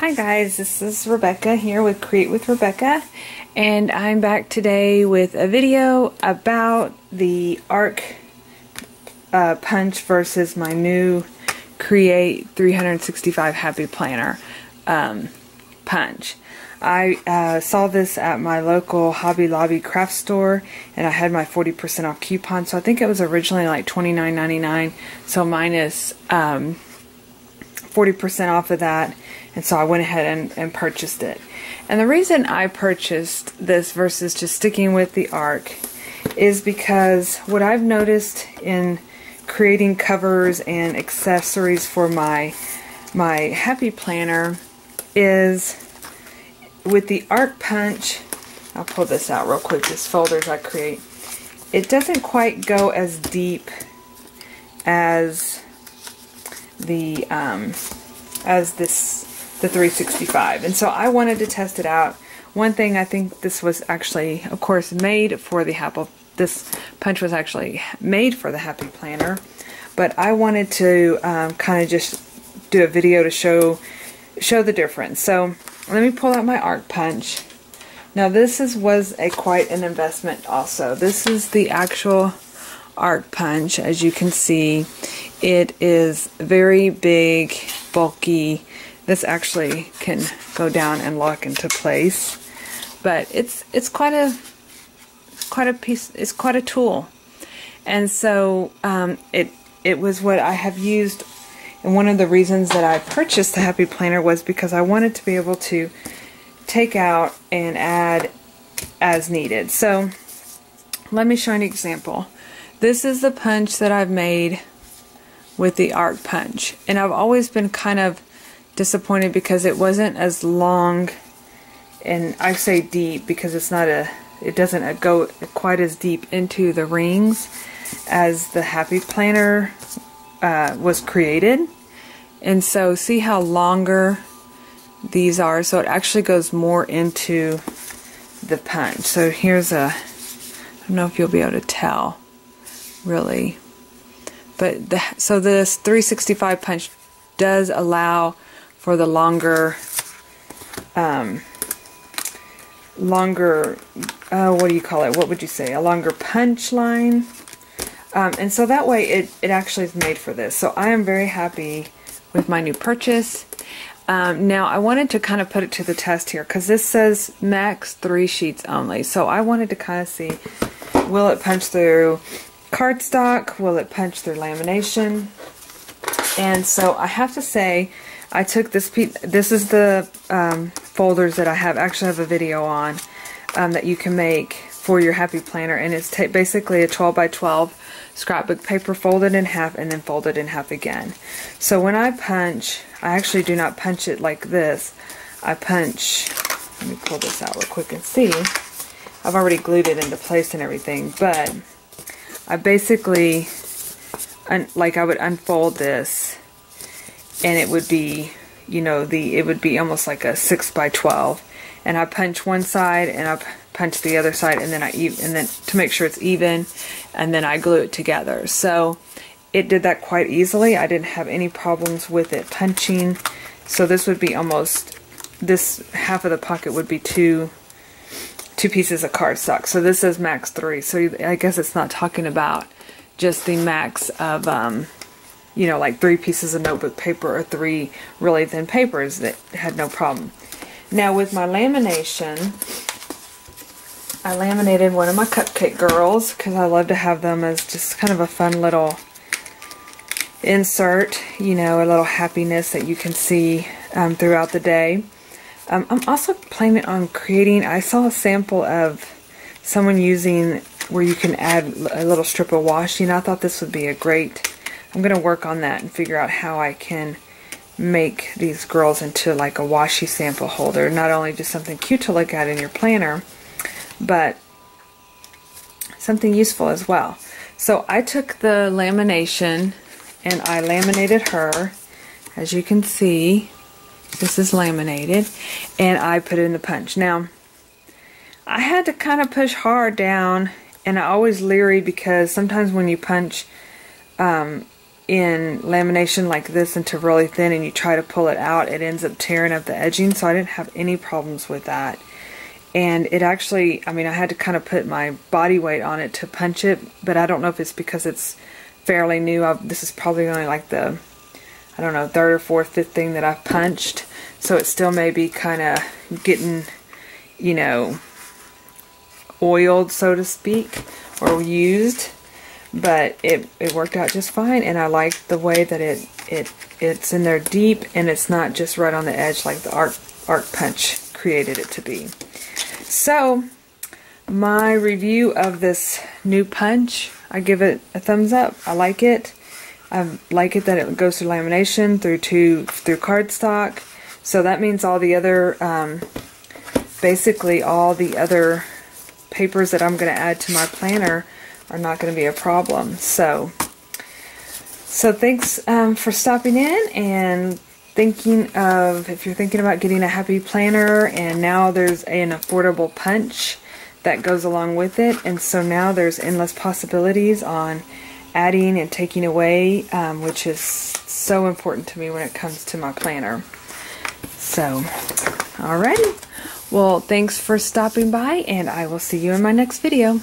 Hi guys, this is Rebecca here with Create with Rebecca, and I'm back today with a video about the Arc Punch versus my new Create 365 Happy Planner punch. I saw this at my local Hobby Lobby craft store, and I had my 40% off coupon, so I think it was originally like $29.99, so minus 40% off of that, and so I went ahead and purchased it. And the reason I purchased this versus just sticking with the Arc is because what I've noticed in creating covers and accessories for my Happy Planner is with the Arc Punch, I'll pull this out real quick, this folders I create, it doesn't quite go as deep as the 365, and so I wanted to test it out. One thing, I think this was actually, of course, made for the this punch was actually made for the Happy Planner, but I wanted to kind of just do a video to show the difference. So let me pull out my Arc Punch. Now this was quite an investment also. This is the actual Arc Punch. As you can see, it is very big, bulky. This actually can go down and lock into place, but it's quite a piece. It's quite a tool, and so it was what I have used. And one of the reasons that I purchased the Happy Planner was because I wanted to be able to take out and add as needed. So let me show you an example. This is the punch that I've made with the Arc Punch, and I've always been kind of disappointed because it wasn't as long, and I say deep because it doesn't go quite as deep into the rings as the Happy Planner was created. And so see how longer these are, so it actually goes more into the punch. So here's I don't know if you'll be able to tell really, but so this 365 punch does allow for the longer what do you call it? What would you say? A longer punch line. And so that way it actually is made for this. So I am very happy with my new purchase. Now I wanted to kind of put it to the test here because this says max 3 sheets only. So I wanted to kind of see, will it punch through cardstock? Will it punch through lamination? And so I have to say, I took this piece. This is the folders that I actually have a video on that you can make for your Happy Planner, and it's basically a 12 by 12 scrapbook paper folded in half and then folded in half again. So when I punch, I actually do not punch it like this. I punch, let me pull this out real quick and see. I've already glued it into place and everything, but I basically, like I would unfold this, and it would be, you know, it would be almost like a 6 by 12, and I punch one side and I punch the other side, and then then to make sure it's even, and then I glue it together. So it did that quite easily. I didn't have any problems with it punching. So this would be almost, this half of the pocket would be two pieces of cardstock. So this says max 3. So I guess it's not talking about just the max of you know, like 3 pieces of notebook paper or 3 really thin papers that had no problem. Now with my lamination, I laminated one of my cupcake girls because I love to have them as just kind of a fun little insert, you know, a little happiness that you can see throughout the day. I'm also planning on creating, I saw a sample of someone using where you can add a little strip of washi, and I thought this would be a great, I'm going to work on that and figure out how I can make these girls into like a washi sample holder. Not only just something cute to look at in your planner, but something useful as well. So I took the lamination and I laminated her. As you can see, this is laminated, and I put it in the punch. Now, I had to kind of push hard down, and I always leery because sometimes when you punch in lamination like this into really thin and you try to pull it out, it ends up tearing up the edging, so I didn't have any problems with that. And it actually, I mean, I had to kind of put my body weight on it to punch it, but I don't know if it's because it's fairly new. This is probably only like the, I don't know, third or fourth, fifth thing that I've punched, so it still may be kind of getting, you know, oiled, so to speak, or used. But it worked out just fine, and I like the way that it's in there deep, and it's not just right on the edge like the arc punch created it to be. So my review of this new punch, I give it a thumbs up. I like it. I like it that it goes through lamination, through cardstock. So that means all the other, basically all the other papers that I'm going to add to my planner are not going to be a problem. So thanks for stopping in and thinking of, if you're thinking about getting a happy planner, and now there's an affordable punch that goes along with it, and so now there's endless possibilities on adding and taking away, which is so important to me when it comes to my planner. So, alrighty. Well, thanks for stopping by, and I will see you in my next video.